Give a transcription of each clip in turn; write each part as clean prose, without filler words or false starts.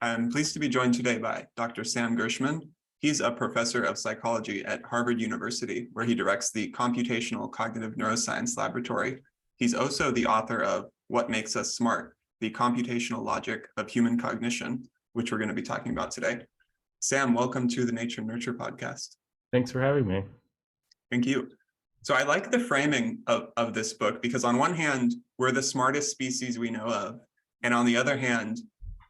I'm pleased to be joined today by Dr. Sam Gershman. He's a professor of psychology at Harvard University, where he directs the Computational Cognitive Neuroscience Laboratory. He's also the author of What Makes Us Smart, the Computational Logic of Human Cognition, which we're going to be talking about today. Sam, welcome to the Nature Nurture podcast. Thanks for having me. Thank you. So I like the framing of this book because on one hand, we're the smartest species we know of. And on the other hand,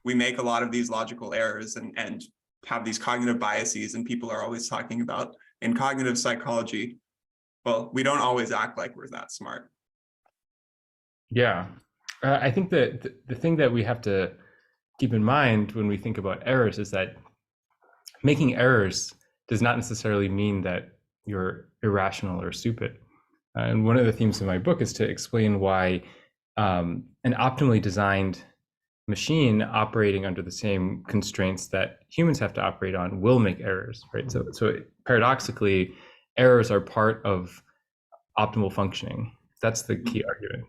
we make a lot of these logical errors and have these cognitive biases, and people are always talking about in cognitive psychology, well, we don't always act like we're that smart. Yeah, I think that the thing that we have to keep in mind when we think about errors is that making errors does not necessarily mean that you're irrational or stupid. And one of the themes of my book is to explain why an optimally designed machine operating under the same constraints that humans have to operate on will make errors, right? So paradoxically, errors are part of optimal functioning. That's the key argument.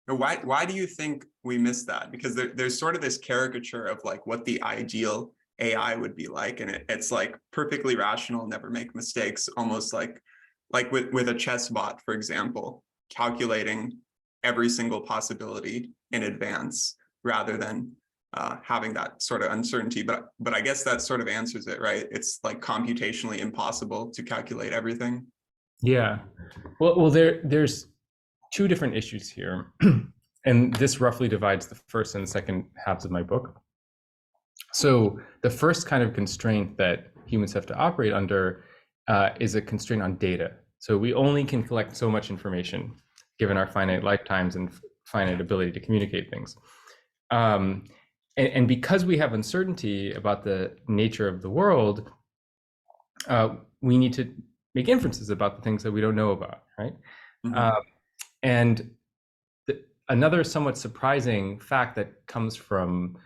Why do you think we miss that? Because there's sort of this caricature of like what the ideal AI would be like, and it's like perfectly rational, never make mistakes, almost like with a chess bot, for example, calculating every single possibility in advance, rather than having that sort of uncertainty. But I guess that sort of answers it, right? It's like computationally impossible to calculate everything. Yeah. Well, there's two different issues here, and this roughly divides the first and the second halves of my book. So the first kind of constraint that humans have to operate under is a constraint on data. So we only can collect so much information given our finite lifetimes and finite ability to communicate things. And because we have uncertainty about the nature of the world, we need to make inferences about the things that we don't know about, right? Mm-hmm. And another somewhat surprising fact that comes from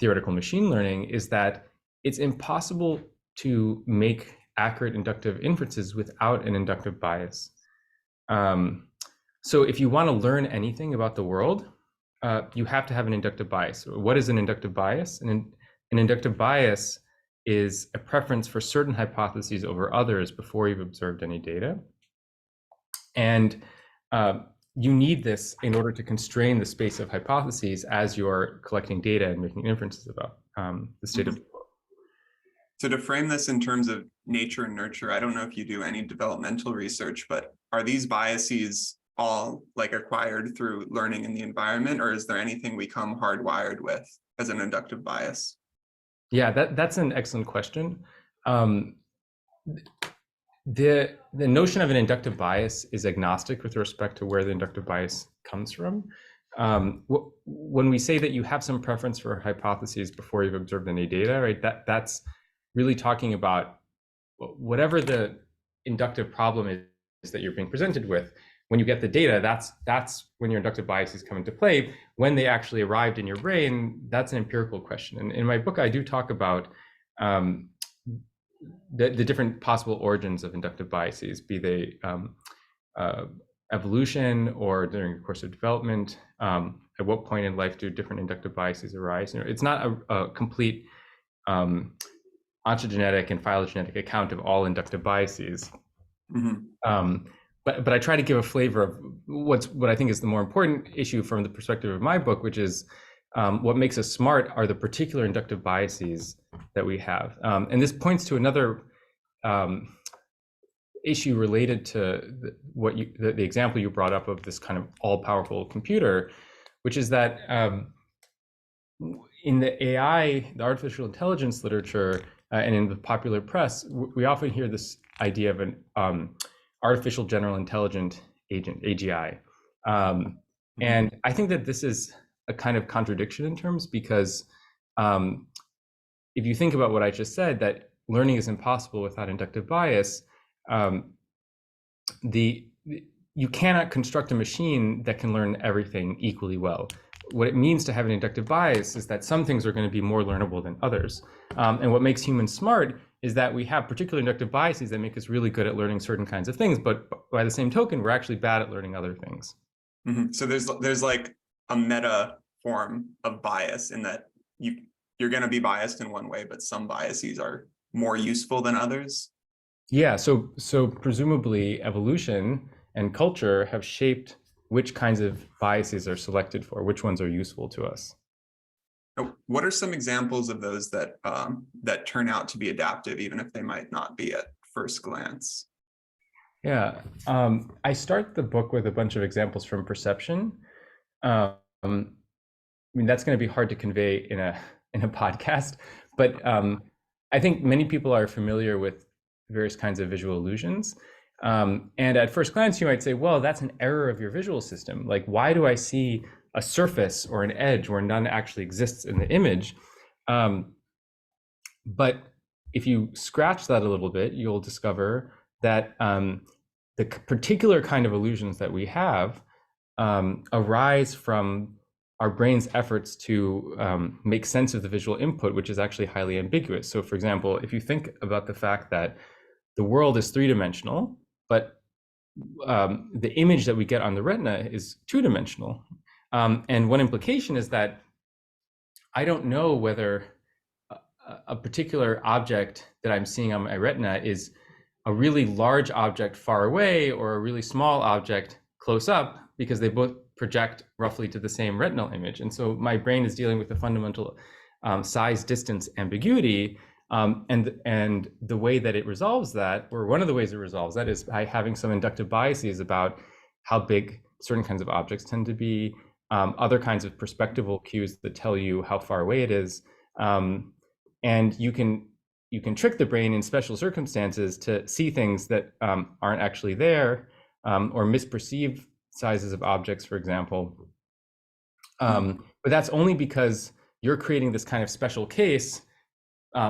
theoretical machine learning is that it's impossible to make accurate inductive inferences without an inductive bias. So if you want to learn anything about the world, you have to have an inductive bias. What is an inductive bias? An inductive bias is a preference for certain hypotheses over others before you've observed any data. And you need this in order to constrain the space of hypotheses as you're collecting data and making inferences about the state of the world. So to frame this in terms of nature and nurture, I don't know if you do any developmental research, but are these biases all like acquired through learning in the environment, or is there anything we come hardwired with as an inductive bias? Yeah, that's an excellent question. The notion of an inductive bias is agnostic with respect to where the inductive bias comes from. When we say that you have some preference for hypotheses before you've observed any data, right? That's really talking about whatever the inductive problem is that you're being presented with. When you get the data, that's when your inductive biases come into play. When they actually arrived in your brain, that's an empirical question. And in my book, I do talk about the different possible origins of inductive biases, be they evolution or during the course of development. At what point in life do different inductive biases arise? You know, it's not a complete ontogenetic and phylogenetic account of all inductive biases. Mm-hmm. But I try to give a flavor of what I think is the more important issue from the perspective of my book, which is what makes us smart are the particular inductive biases that we have. And this points to another issue related to the example you brought up of this kind of all-powerful computer, which is that in the AI, the artificial intelligence literature, and in the popular press, we often hear this idea of an artificial general intelligent agent, AGI. And I think that this is a kind of contradiction in terms, because if you think about what I just said, that learning is impossible without inductive bias, you cannot construct a machine that can learn everything equally well. What it means to have an inductive bias is that some things are going to be more learnable than others. And what makes humans smart is that we have particular inductive biases that make us really good at learning certain kinds of things, but by the same token, we're actually bad at learning other things. Mm-hmm. So there's like a meta form of bias in that you're going to be biased in one way, but some biases are more useful than others? Yeah, so presumably evolution and culture have shaped which kinds of biases are selected for, which ones are useful to us. What are some examples of those that that turn out to be adaptive, even if they might not be at first glance? Yeah, I start the book with a bunch of examples from perception. Um, I mean, that's going to be hard to convey in a podcast, but I think many people are familiar with various kinds of visual illusions. And at first glance, you might say, well, that's an error of your visual system. Like, why do I see a surface or an edge where none actually exists in the image? But if you scratch that a little bit, you'll discover that the particular kind of illusions that we have arise from our brain's efforts to make sense of the visual input, which is actually highly ambiguous. So for example, if you think about the fact that the world is three-dimensional, but the image that we get on the retina is two-dimensional. And one implication is that I don't know whether a particular object that I'm seeing on my retina is a really large object far away or a really small object close up, because they both project roughly to the same retinal image. And so my brain is dealing with a fundamental size distance ambiguity. And the way that it resolves that, or one of the ways it resolves that, is by having some inductive biases about how big certain kinds of objects tend to be, other kinds of perspectival cues that tell you how far away it is. And you can trick the brain in special circumstances to see things that aren't actually there, or misperceive sizes of objects, for example. But that's only because you're creating this kind of special case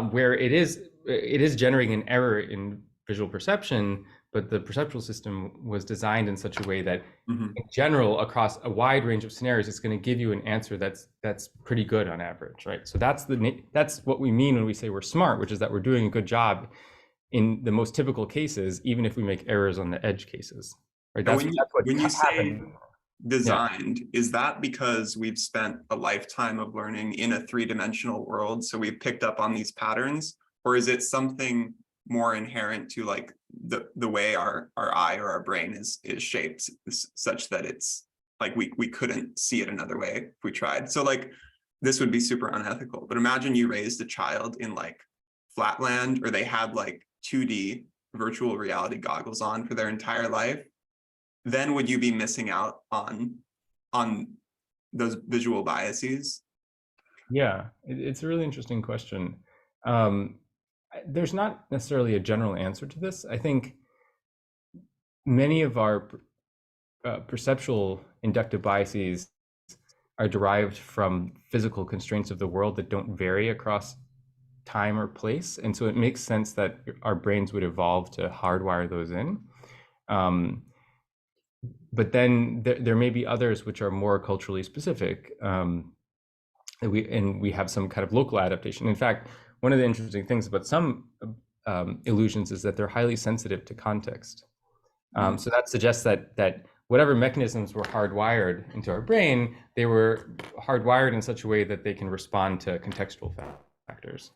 where it is generating an error in visual perception, but the perceptual system was designed in such a way that in general, across a wide range of scenarios, it's going to give you an answer that's pretty good on average, right? So that's what we mean when we say we're smart, which is that we're doing a good job in the most typical cases, even if we make errors on the edge cases, right? That's what when you say happened. designed, is that because we've spent a lifetime of learning in a three-dimensional world, so we've picked up on these patterns, or is it something more inherent to like the way our eye or our brain is shaped, such that it's like we couldn't see it another way if we tried? So like this would be super unethical, but imagine you raised a child in like Flatland, or they had like 2D virtual reality goggles on for their entire life. Then would you be missing out on those visual biases? Yeah, it's a really interesting question. There's not necessarily a general answer to this. I think many of our perceptual inductive biases are derived from physical constraints of the world that don't vary across time or place. And so it makes sense that our brains would evolve to hardwire those in. But then there may be others which are more culturally specific. We have some kind of local adaptation. In fact, one of the interesting things about some illusions is that they're highly sensitive to context. So that suggests that whatever mechanisms were hardwired into our brain, they were hardwired in such a way that they can respond to contextual factors.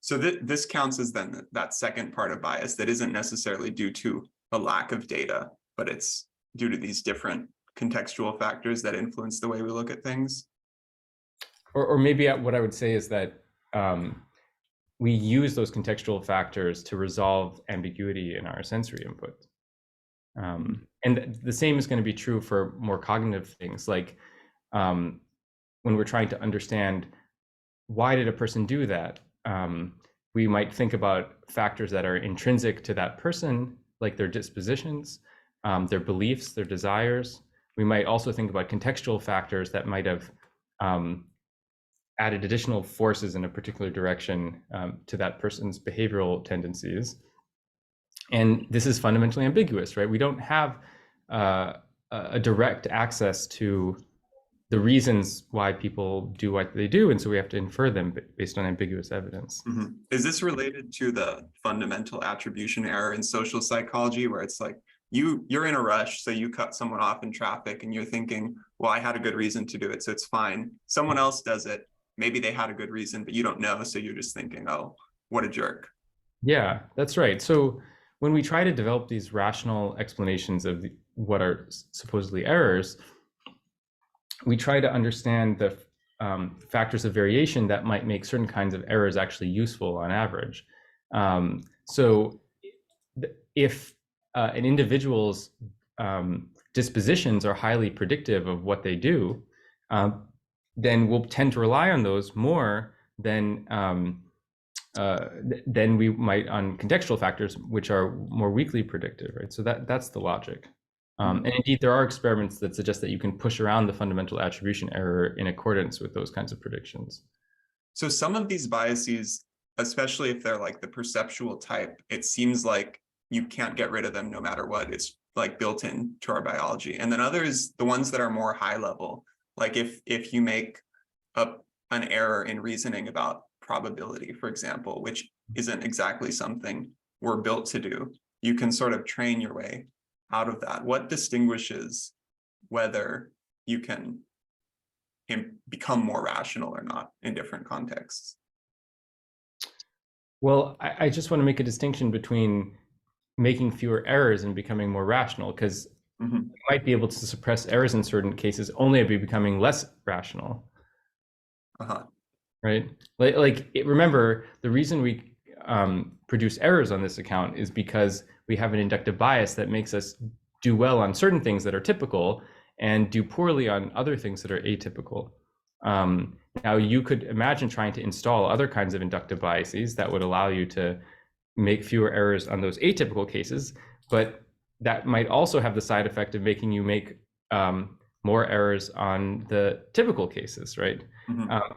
So this counts as then that second part of bias that isn't necessarily due to a lack of data, but it's due to these different contextual factors that influence the way we look at things. Or maybe what I would say is that we use those contextual factors to resolve ambiguity in our sensory input. And the same is going to be true for more cognitive things, like when we're trying to understand why did a person do that, we might think about factors that are intrinsic to that person, like their dispositions, their beliefs, their desires. We might also think about contextual factors that might have added additional forces in a particular direction to that person's behavioral tendencies. And this is fundamentally ambiguous, right? We don't have a direct access to the reasons why people do what they do, and so we have to infer them based on ambiguous evidence. Is this related to the fundamental attribution error in social psychology, where it's like you're in a rush, so you cut someone off in traffic and you're thinking, well, I had a good reason to do it, so it's fine. Someone else does it, maybe they had a good reason, but you don't know. So you're just thinking, oh, what a jerk. Yeah, that's right. So when we try to develop these rational explanations of what are supposedly errors, we try to understand the factors of variation that might make certain kinds of errors actually useful on average. So if an individual's dispositions are highly predictive of what they do, then we'll tend to rely on those more than we might on contextual factors, which are more weakly predictive, right? So that's the logic. And indeed, there are experiments that suggest that you can push around the fundamental attribution error in accordance with those kinds of predictions. So some of these biases, especially if they're like the perceptual type, it seems like you can't get rid of them no matter what. It's like built into our biology. And then others, the ones that are more high level, like if you make an error in reasoning about probability, for example, which isn't exactly something we're built to do, you can sort of train your way out of that. What distinguishes whether you can become more rational or not in different contexts? Well, I just want to make a distinction between making fewer errors and becoming more rational, because you might be able to suppress errors in certain cases only by becoming less rational. Right? Remember, the reason we produce errors on this account is because we have an inductive bias that makes us do well on certain things that are typical and do poorly on other things that are atypical. Now, you could imagine trying to install other kinds of inductive biases that would allow you to make fewer errors on those atypical cases, but that might also have the side effect of making you make more errors on the typical cases, right?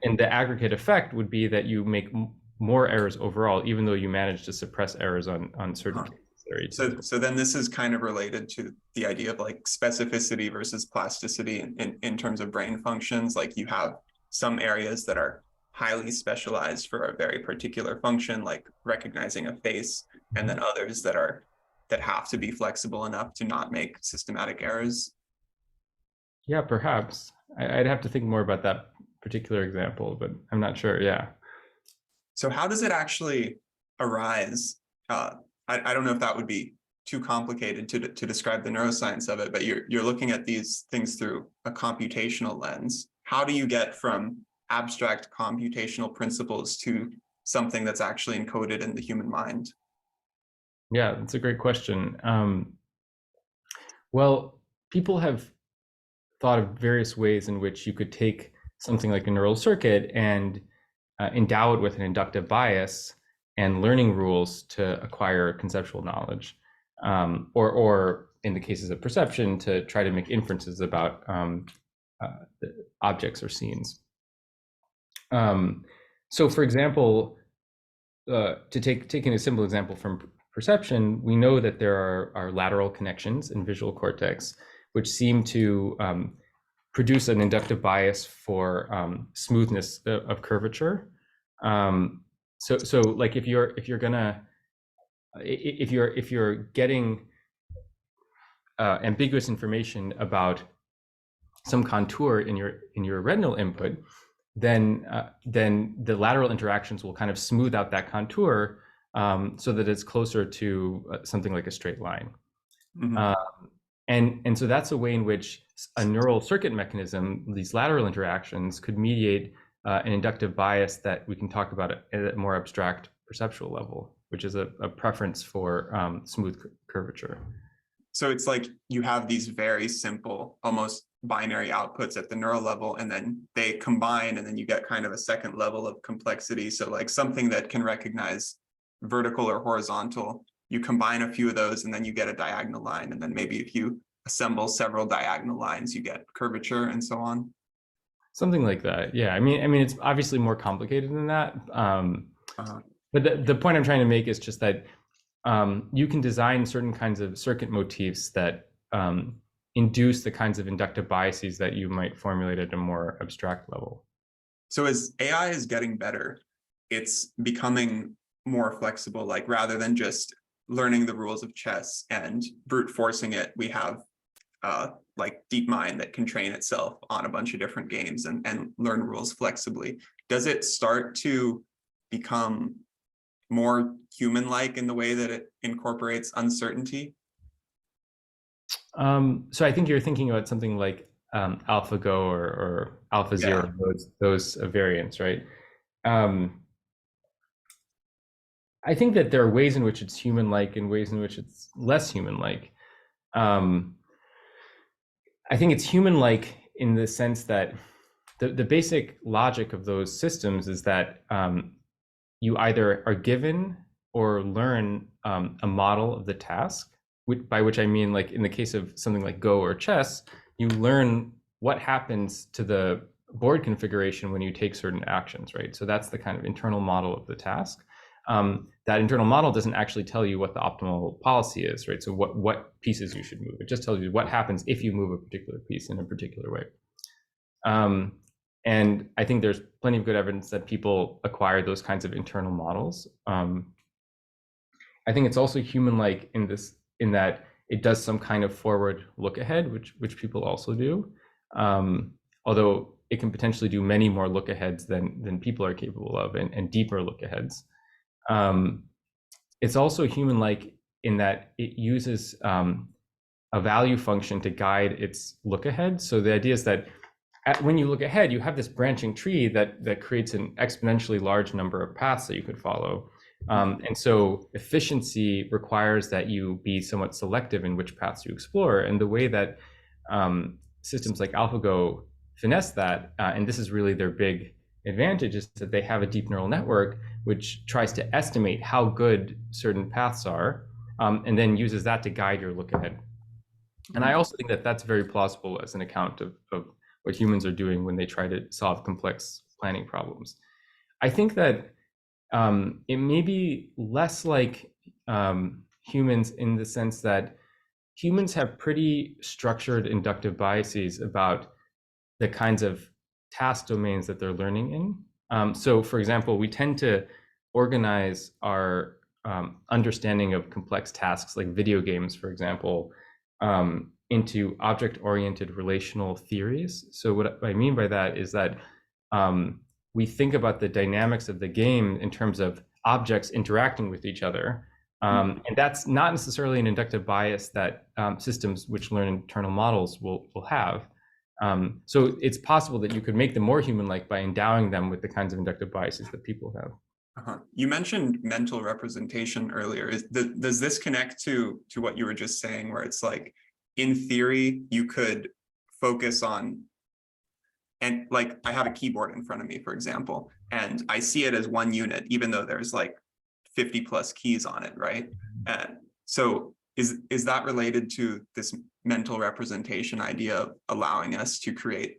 And the aggregate effect would be that you make more errors overall, even though you manage to suppress errors on certain cases. So then this is kind of related to the idea of like specificity versus plasticity in terms of brain functions. Like you have some areas that are highly specialized for a very particular function, like recognizing a face, and then others that have to be flexible enough to not make systematic errors. Yeah, perhaps. I'd have to think more about that particular example, but I'm not sure. Yeah. So how does it actually arise? I don't know if that would be too complicated to describe the neuroscience of it, but you're looking at these things through a computational lens. How do you get from abstract computational principles to something that's actually encoded in the human mind? Yeah, that's a great question. Well, people have thought of various ways in which you could take something like a neural circuit and endow it with an inductive bias and learning rules to acquire conceptual knowledge, or in the cases of perception, to try to make inferences about objects or scenes. So, for example, taking a simple example from perception, we know that there are lateral connections in visual cortex, which seem to produce an inductive bias for smoothness of curvature. So like if you're getting ambiguous information about some contour in your retinal input, then the lateral interactions will kind of smooth out that contour so that it's closer to something like a straight line. And so that's a way in which a neural circuit mechanism, these lateral interactions, could mediate an inductive bias that we can talk about at a more abstract perceptual level, which is a preference for smooth curvature. So it's like you have these very simple, almost binary outputs at the neural level, and then they combine, and then you get kind of a second level of complexity. So like something that can recognize vertical or horizontal, you combine a few of those, and then you get a diagonal line. And then maybe if you assemble several diagonal lines, you get curvature and so on. Something like that. Yeah. I mean, it's obviously more complicated than that. But the point I'm trying to make is just that you can design certain kinds of circuit motifs that induce the kinds of inductive biases that you might formulate at a more abstract level. So as AI is getting better, it's becoming more flexible. Like rather than just learning the rules of chess and brute forcing it, we have like DeepMind that can train itself on a bunch of different games and learn rules flexibly. does it start to become more human-like in the way that it incorporates uncertainty? So I think you're thinking about something like AlphaGo or AlphaZero, Yeah. those variants, right? Um, I think that there are ways in which it's human-like and ways in which it's less human-like. Um, I think it's human-like in the sense that the basic logic of those systems is that you either are given or learn a model of the task, by which I mean, like in the case of something like Go or chess, you learn what happens to the board configuration when you take certain actions, right? So that's the kind of internal model of the task. That internal model doesn't actually tell you what the optimal policy is, right? So what pieces you should move. It just tells you what happens if you move a particular piece in a particular way. And I think there's plenty of good evidence that people acquire those kinds of internal models. I think it's also human-like in that it does some kind of forward look ahead, which people also do. Although it can potentially do many more look aheads than people are capable of, and deeper look aheads. It's also human-like in that it uses a value function to guide its look ahead. So the idea is that when you look ahead, you have this branching tree that creates an exponentially large number of paths that you could follow. And so efficiency requires that you be somewhat selective in which paths you explore. And the way that systems like AlphaGo finesse that, and this is really their big advantage, is that they have a deep neural network which tries to estimate how good certain paths are, and then uses that to guide your look ahead. And I also think that that's very plausible as an account of what humans are doing when they try to solve complex planning problems. I think that it may be less like humans in the sense that humans have pretty structured inductive biases about the kinds of task domains that they're learning in. So for example, we tend to organize our understanding of complex tasks like video games, for example, into object-oriented relational theories. So what I mean by that is that we think about the dynamics of the game in terms of objects interacting with each other. And that's not necessarily an inductive bias that systems which learn internal models will have. So it's possible that you could make them more human-like by endowing them with the kinds of inductive biases that people have. You mentioned mental representation earlier. Does this connect to what you were just saying, where it's like, in theory, you could focus on, and like I have a keyboard in front of me, for example, and I see it as one unit, even though there's like 50 plus keys on it, right? And so is that related to this mental representation idea of allowing us to create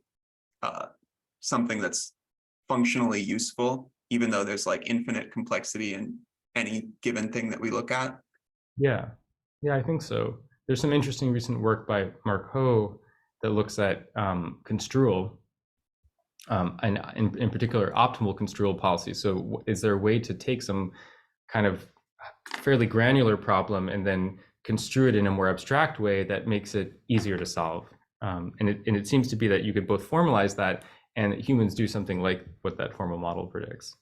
something that's functionally useful, even though there's like infinite complexity in any given thing that we look at? Yeah, I think so. There's some interesting recent work by Mark Ho that looks at construal, and in particular, optimal construal policies. So is there a way to take some kind of fairly granular problem and then construe it in a more abstract way that makes it easier to solve? And it seems to be that you could both formalize that and that humans do something like what that formal model predicts.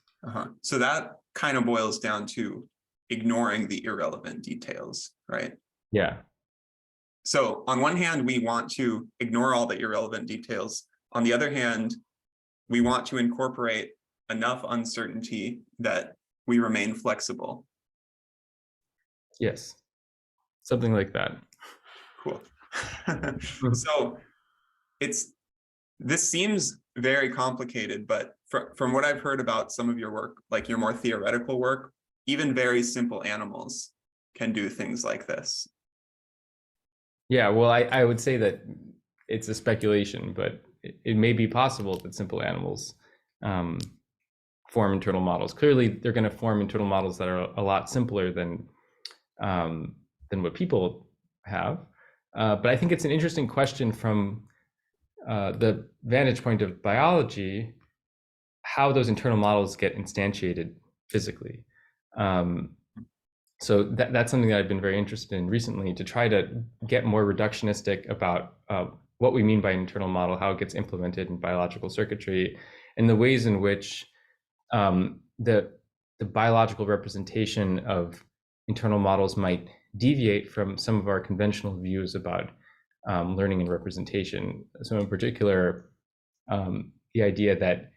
So that kind of boils down to ignoring the irrelevant details, right? Yeah. So on one hand, we want to ignore all the irrelevant details. On the other hand, we want to incorporate enough uncertainty that we remain flexible. Yes, something like that. Cool. So this seems very complicated, but from what I've heard about some of your work, like your more theoretical work, even very simple animals can do things like this. Yeah, well, I would say that it's a speculation, but it may be possible that simple animals form internal models. Clearly, they're going to form internal models that are a lot simpler than what people have. But I think it's an interesting question from the vantage point of biology, how those internal models get instantiated physically. So that's something that I've been very interested in recently, to try to get more reductionistic about what we mean by an internal model, how it gets implemented in biological circuitry, and the ways in which the biological representation of internal models might deviate from some of our conventional views about learning and representation. So in particular, the idea that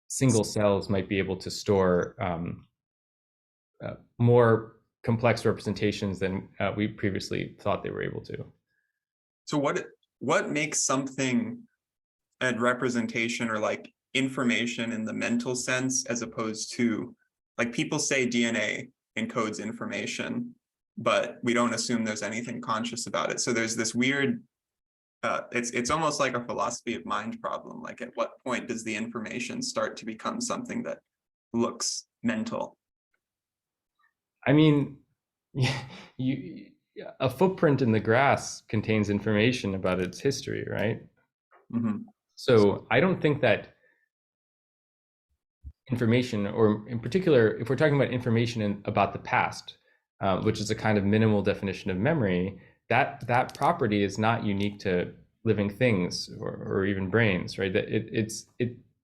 single cells might be able to store more complex representations than we previously thought they were able to. So what makes something a representation or like information in the mental sense, as opposed to, like, people say DNA encodes information, but we don't assume there's anything conscious about it. So there's this weird, it's almost like a philosophy of mind problem. Like, at what point does the information start to become something that looks mental? I mean, a footprint in the grass contains information about its history, right? Mm-hmm. So I don't think that information, or in particular, if we're talking about information about the past, which is a kind of minimal definition of memory, that property is not unique to living things or even brains, right? That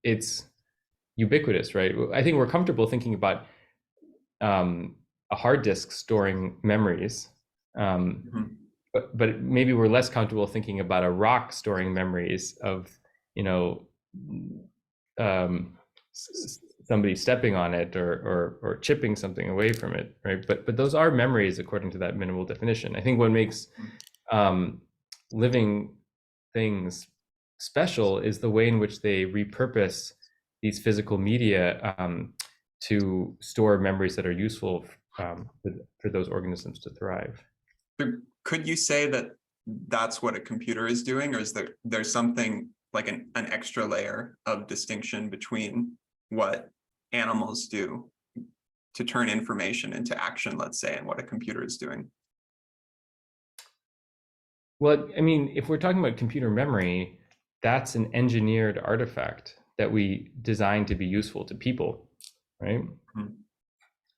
it's ubiquitous, right? I think we're comfortable thinking about a hard disk storing memories, Mm-hmm. but maybe we're less comfortable thinking about a rock storing memories of, you know, somebody stepping on it or chipping something away from it, right? But those are memories according to that minimal definition. I think what makes living things special is the way in which they repurpose these physical media to store memories that are useful for those organisms to thrive. Could you say that that's what a computer is doing, or is there's something like an extra layer of distinction between what animals do to turn information into action, let's say, and what a computer is doing? Well, I mean, if we're talking about computer memory, that's an engineered artifact that we designed to be useful to people, right? Mm-hmm.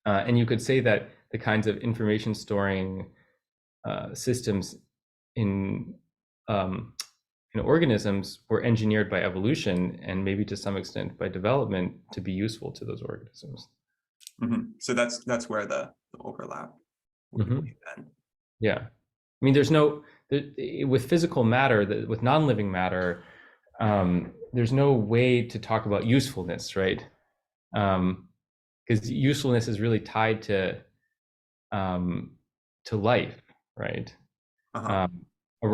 And you could say that the kinds of information storing systems in organisms were engineered by evolution, and maybe to some extent by development, to be useful to those organisms. Mm-hmm. So that's where the overlap would be then. Yeah, I mean, with physical matter, with non-living matter, there's no way to talk about usefulness, right? Because usefulness is really tied to life, right? Uh-huh. A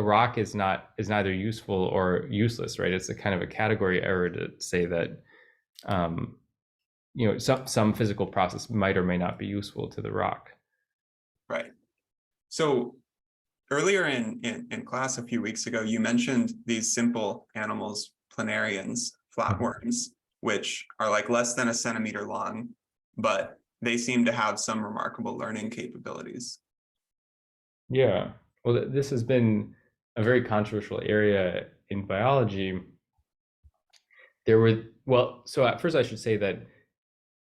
rock is neither useful or useless, right? It's a kind of a category error to say that some physical process might or may not be useful to the rock. Right. So earlier in class a few weeks ago, you mentioned these simple animals, planarians, flatworms, which are like less than a centimeter long, but they seem to have some remarkable learning capabilities. Yeah. Well, this has been a very controversial area in biology. So at first I should say that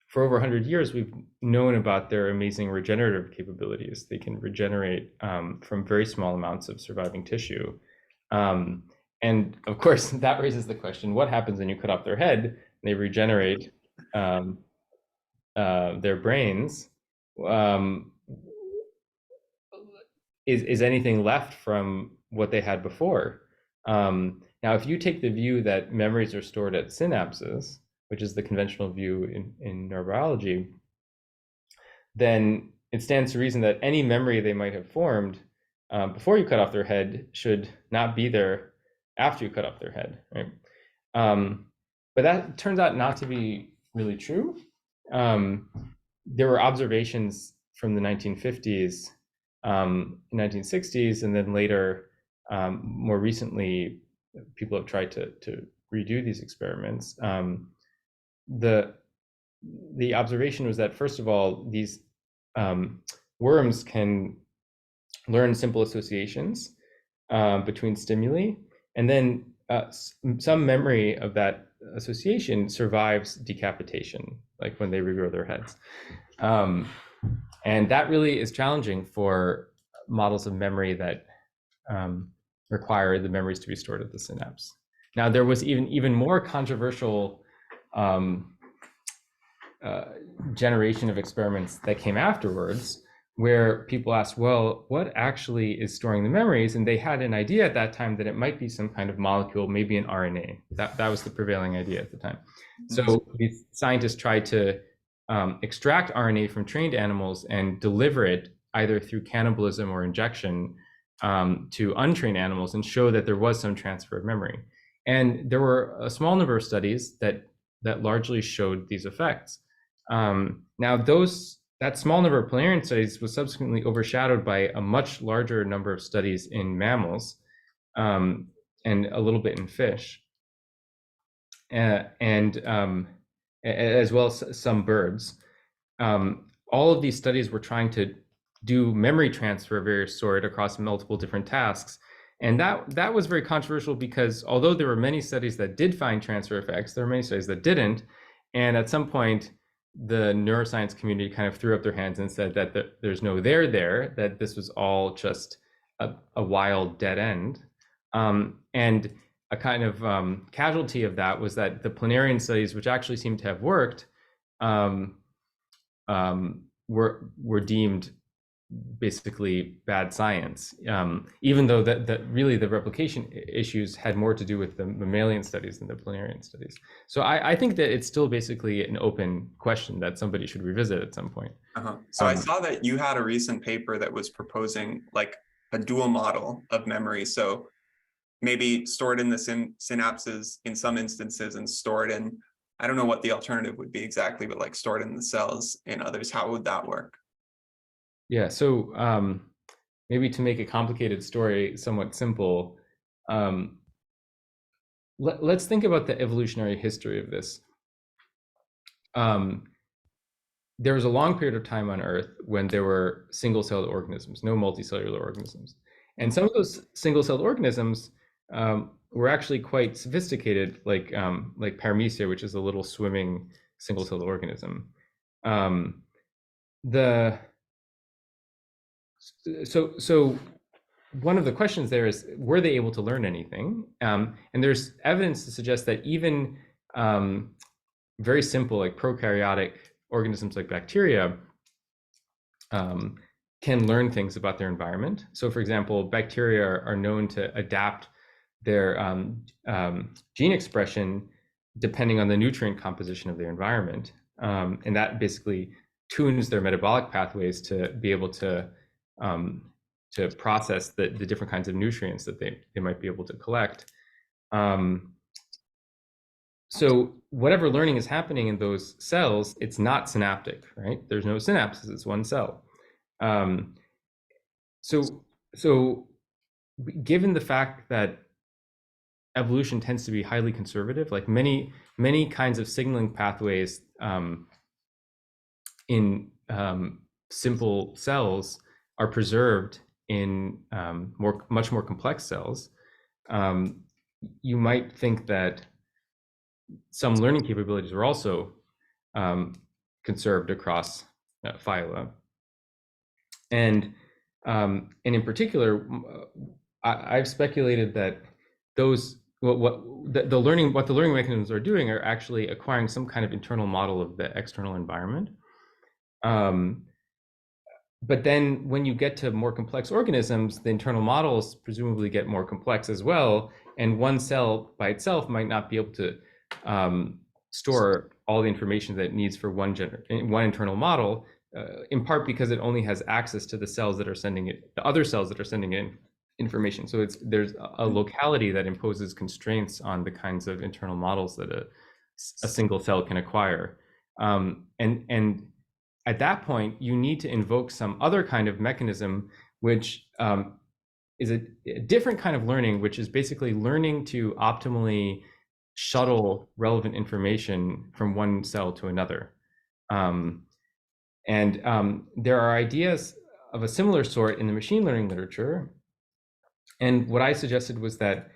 for over 100 years, we've known about their amazing regenerative capabilities. They can regenerate from very small amounts of surviving tissue. And of course, that raises the question, what happens when you cut off their head and they regenerate their brains? Is anything left from what they had before? Now, if you take the view that memories are stored at synapses, which is the conventional view in neurobiology, then it stands to reason that any memory they might have formed before you cut off their head should not be there after you cut off their head, right? But that turns out not to be really true. There were observations from the 1950s, 1960s, and then later, more recently, people have tried to redo these experiments. The observation was that, first of all, these worms can learn simple associations between stimuli, and then some memory of that association survives decapitation, like when they regrow their heads. And that really is challenging for models of memory that require the memories to be stored at the synapse. Now, there was even more controversial generation of experiments that came afterwards, where people asked, well, what actually is storing the memories? And they had an idea at that time that it might be some kind of molecule, maybe an RNA. That was the prevailing idea at the time. So these scientists tried to extract RNA from trained animals and deliver it either through cannibalism or injection to untrained animals and show that there was some transfer of memory. And there were a small number of studies that largely showed these effects. Now, that small number of planarian studies was subsequently overshadowed by a much larger number of studies in mammals and a little bit in fish, and as well as some birds. All of these studies were trying to do memory transfer of various sort across multiple different tasks. And that was very controversial because although there were many studies that did find transfer effects, there were many studies that didn't. And at some point, the neuroscience community kind of threw up their hands and said that there's no there there, that this was all just a wild dead end. And a kind of casualty of that was that the planarian studies, which actually seemed to have worked, were deemed basically bad science, even though that really the replication issues had more to do with the mammalian studies than the planarian studies. So I think that it's still basically an open question that somebody should revisit at some point. So I saw that you had a recent paper that was proposing like a dual model of memory. So maybe stored in the synapses in some instances and stored in, I don't know what the alternative would be exactly, but like stored in the cells in others. How would that work? Yeah, so maybe to make a complicated story somewhat simple, let's think about the evolutionary history of this. There was a long period of time on Earth when there were single-celled organisms, no multicellular organisms. And some of those single-celled organisms were actually quite sophisticated, like Paramecia, which is a little swimming single-celled organism. So one of the questions there is, were they able to learn anything? And there's evidence to suggest that even very simple, like prokaryotic organisms like bacteria can learn things about their environment. So for example, bacteria are known to adapt their gene expression depending on the nutrient composition of their environment. And that basically tunes their metabolic pathways to be able to process the different kinds of nutrients that they might be able to collect. So whatever learning is happening in those cells, it's not synaptic, right? There's no synapses, it's one cell. So given the fact that evolution tends to be highly conservative, like many kinds of signaling pathways in simple cells are preserved in much more complex cells, you might think that some learning capabilities are also conserved across phyla. And in particular, I've speculated that what the learning mechanisms are doing are actually acquiring some kind of internal model of the external environment. But then when you get to more complex organisms, the internal models presumably get more complex as well. And one cell by itself might not be able to store all the information that it needs for one internal model, in part because it only has access to the cells that are sending it, the other cells that are sending in information. So there's a locality that imposes constraints on the kinds of internal models that a single cell can acquire. And at that point, you need to invoke some other kind of mechanism, which is a different kind of learning, which is basically learning to optimally shuttle relevant information from one cell to another. And there are ideas of a similar sort in the machine learning literature. And what I suggested was that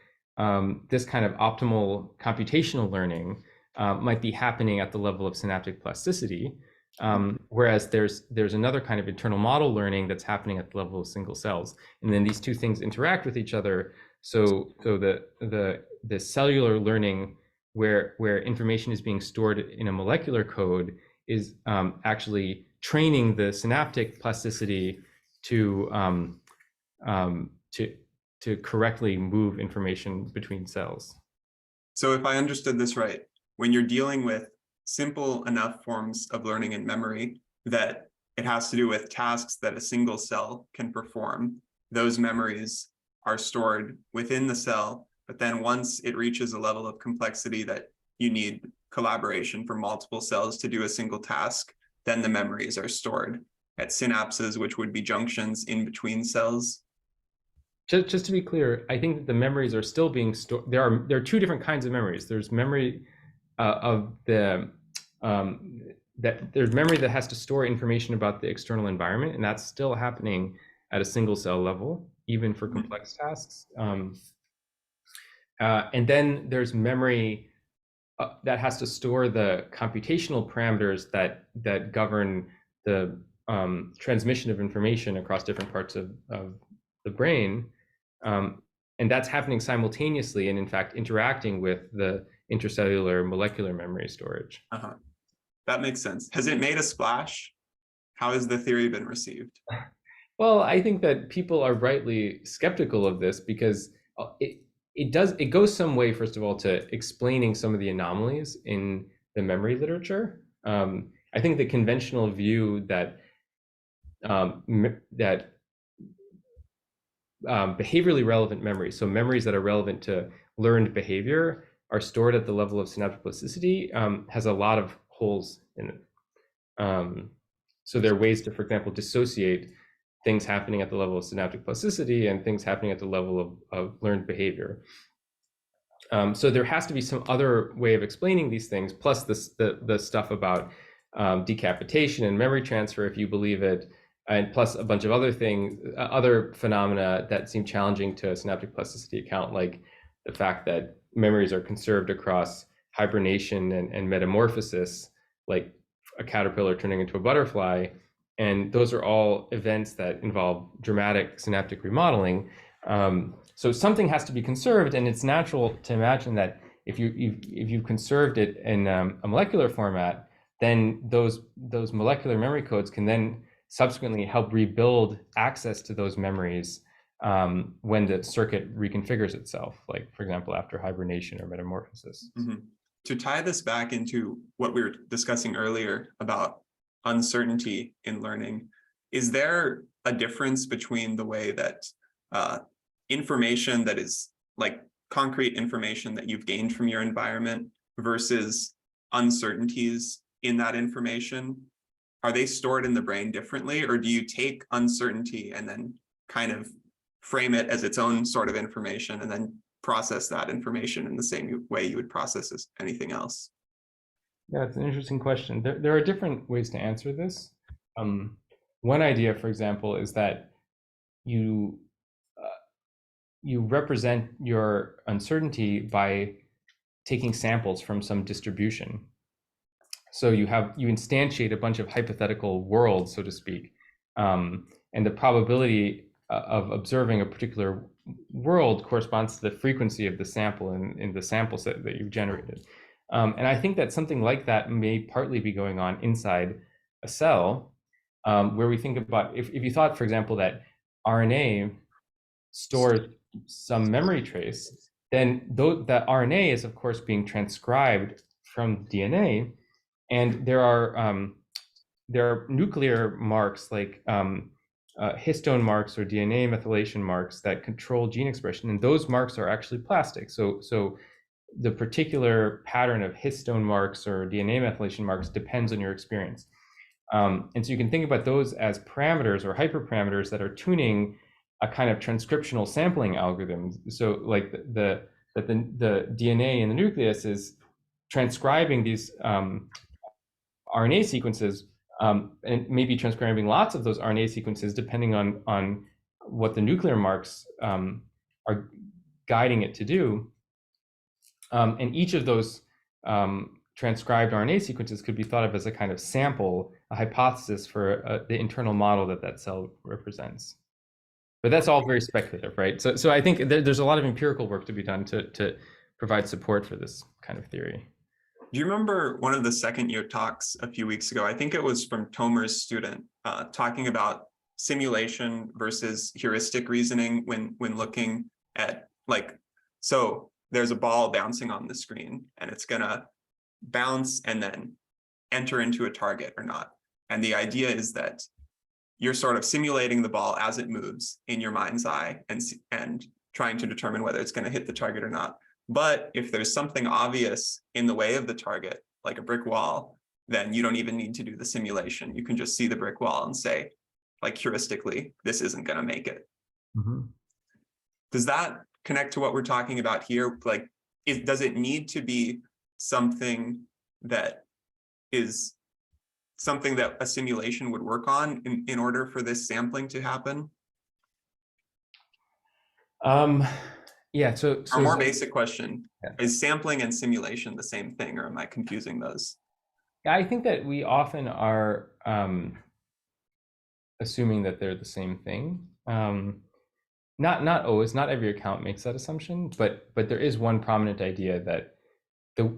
this kind of optimal computational learning might be happening at the level of synaptic plasticity, whereas there's another kind of internal model learning that's happening at the level of single cells. And then these two things interact with each other. So the cellular learning where information is being stored in a molecular code actually training the synaptic plasticity to um, to to correctly move information between cells. So if I understood this right, when you're dealing with simple enough forms of learning and memory that it has to do with tasks that a single cell can perform, those memories are stored within the cell, but then once it reaches a level of complexity that you need collaboration from multiple cells to do a single task, then the memories are stored at synapses, which would be junctions in between cells. Just to be clear, I think that the memories are still being stored. There are two different kinds of memories. There's memory of the that there's memory that has to store information about the external environment, and that's still happening at a single cell level, even for complex tasks. And then there's memory that has to store the computational parameters that govern the transmission of information across different parts of the brain. And that's happening simultaneously and in fact interacting with the intercellular molecular memory storage. That makes sense. Has it made a splash? How has the theory been received? Well, I think that people are rightly skeptical of this because it goes some way, first of all, to explaining some of the anomalies in the memory literature. I think the conventional view that behaviorally relevant memories, so memories that are relevant to learned behavior, are stored at the level of synaptic plasticity, has a lot of holes in it. So there are ways to, for example, dissociate things happening at the level of synaptic plasticity and things happening at the level of learned behavior. So there has to be some other way of explaining these things, plus the stuff about decapitation and memory transfer, if you believe it, and plus a bunch of other things, other phenomena that seem challenging to a synaptic plasticity account, like the fact that memories are conserved across hibernation and metamorphosis, like a caterpillar turning into a butterfly. And those are all events that involve dramatic synaptic remodeling. So something has to be conserved, and it's natural to imagine that if you've conserved it in a molecular format, then those molecular memory codes can then subsequently help rebuild access to those memories when the circuit reconfigures itself, like, for example, after hibernation or metamorphosis. Mm-hmm. To tie this back into what we were discussing earlier about uncertainty in learning, is there a difference between the way that information that is like concrete information that you've gained from your environment versus uncertainties in that information? Are they stored in the brain differently, or do you take uncertainty and then kind of frame it as its own sort of information and then process that information in the same way you would process anything else? Yeah, it's an interesting question. There are different ways to answer this. One idea, for example, is that you represent your uncertainty by taking samples from some distribution. So you instantiate a bunch of hypothetical worlds, so to speak, and the probability of observing a particular world corresponds to the frequency of the sample in the sample set that you've generated. And I think that something like that may partly be going on inside a cell, where we think about, if you thought, for example, that RNA stores some memory trace, then that RNA is, of course, being transcribed from DNA. And there are nuclear marks like histone marks or DNA methylation marks that control gene expression, and those marks are actually plastic. So the particular pattern of histone marks or DNA methylation marks depends on your experience. And so you can think about those as parameters or hyperparameters that are tuning a kind of transcriptional sampling algorithm. So like the DNA in the nucleus is transcribing these RNA sequences, and maybe transcribing lots of those RNA sequences depending on what the nuclear marks are guiding it to do. And each of those transcribed RNA sequences could be thought of as a kind of sample, a hypothesis for the internal model that cell represents. But that's all very speculative, right? So I think there's a lot of empirical work to be done to provide support for this kind of theory. Do you remember one of the second year talks a few weeks ago? I think it was from Tomer's student, talking about simulation versus heuristic reasoning when looking at, like, so there's a ball bouncing on the screen and it's gonna bounce and then enter into a target or not. And the idea is that you're sort of simulating the ball as it moves in your mind's eye and trying to determine whether it's going to hit the target or not. But if there's something obvious in the way of the target, like a brick wall, then you don't even need to do the simulation. You can just see the brick wall and say, like, heuristically, this isn't going to make it. Mm-hmm. Does that connect to what we're talking about here? Like, does it need to be something that is something that a simulation would work on in order for this sampling to happen? Yeah, so a more basic question, yeah. Is sampling and simulation the same thing, or am I confusing those? Yeah, I think that we often are assuming that they're the same thing. Not always, not every account makes that assumption, but there is one prominent idea that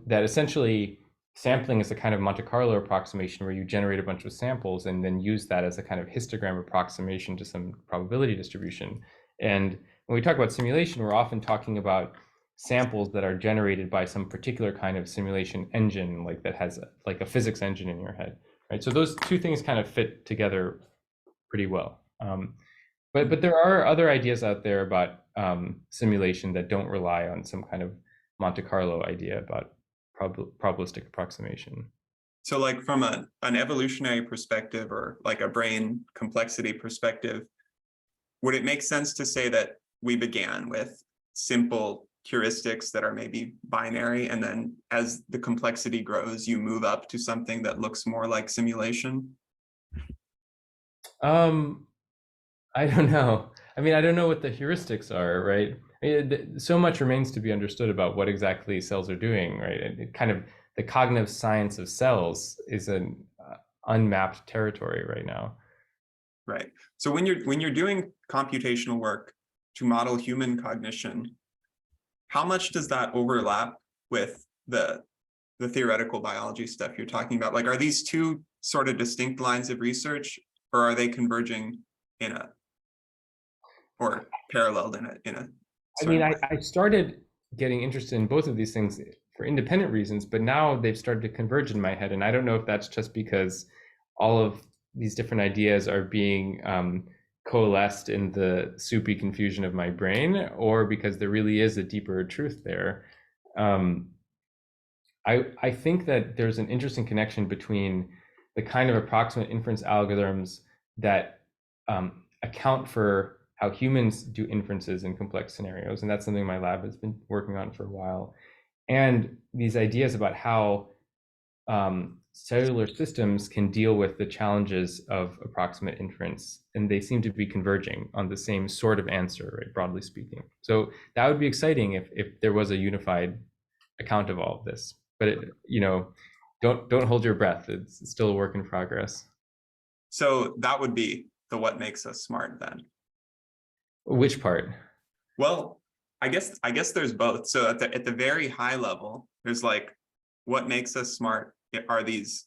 that essentially sampling is a kind of Monte Carlo approximation where you generate a bunch of samples and then use that as a kind of histogram approximation to some probability distribution. And when we talk about simulation, we're often talking about samples that are generated by some particular kind of simulation engine, like that has like a physics engine in your head, right? So those two things kind of fit together pretty well. But there are other ideas out there about simulation that don't rely on some kind of Monte Carlo idea about probabilistic approximation. So like from an evolutionary perspective, or like a brain complexity perspective, would it make sense to say that we began with simple heuristics that are maybe binary, and then as the complexity grows, you move up to something that looks more like simulation? I don't know. I mean, I don't know what the heuristics are, right? I mean, so much remains to be understood about what exactly cells are doing, right? It kind of, the cognitive science of cells is an unmapped territory right now. Right. So when you're doing computational work to model human cognition, how much does that overlap with the theoretical biology stuff you're talking about? Like, are these two sort of distinct lines of research, or are they converging in a, or paralleled in a I mean, I started getting interested in both of these things for independent reasons, but now they've started to converge in my head. And I don't know if that's just because all of these different ideas are being coalesced in the soupy confusion of my brain, or because there really is a deeper truth there. I think that there's an interesting connection between the kind of approximate inference algorithms that account for how humans do inferences in complex scenarios, and that's something my lab has been working on for a while, and these ideas about how cellular systems can deal with the challenges of approximate inference, and they seem to be converging on the same sort of answer, right, broadly speaking. So that would be exciting if there was a unified account of all of this. But it, you know, don't hold your breath. It's still a work in progress. So that would be the what makes us smart then. Which part? Well, I guess there's both. So at the very high level, there's like, what makes us smart are these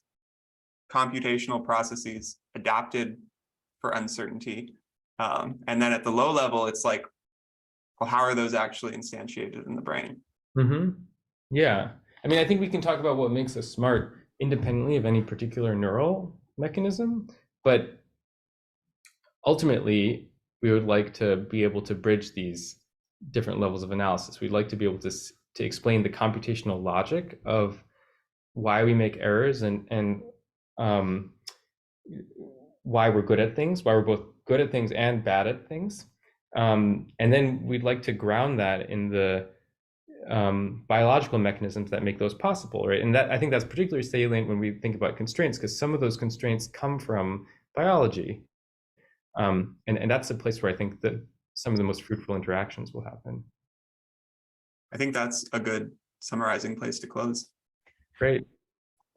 computational processes adapted for uncertainty. And then at the low level, it's like, well, how are those actually instantiated in the brain? Mm-hmm. Yeah. I mean, I think we can talk about what makes us smart independently of any particular neural mechanism, but ultimately, we would like to be able to bridge these different levels of analysis. We'd like to be able to explain the computational logic of why we make errors and why we're good at things, why we're both good at things and bad at things. And then we'd like to ground that in the biological mechanisms that make those possible, right? And that, I think that's particularly salient when we think about constraints, because some of those constraints come from biology. And that's a place where I think that some of the most fruitful interactions will happen. I think that's a good summarizing place to close. Great.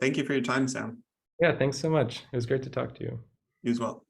Thank you for your time, Sam. Yeah, thanks so much. It was great to talk to you. You as well.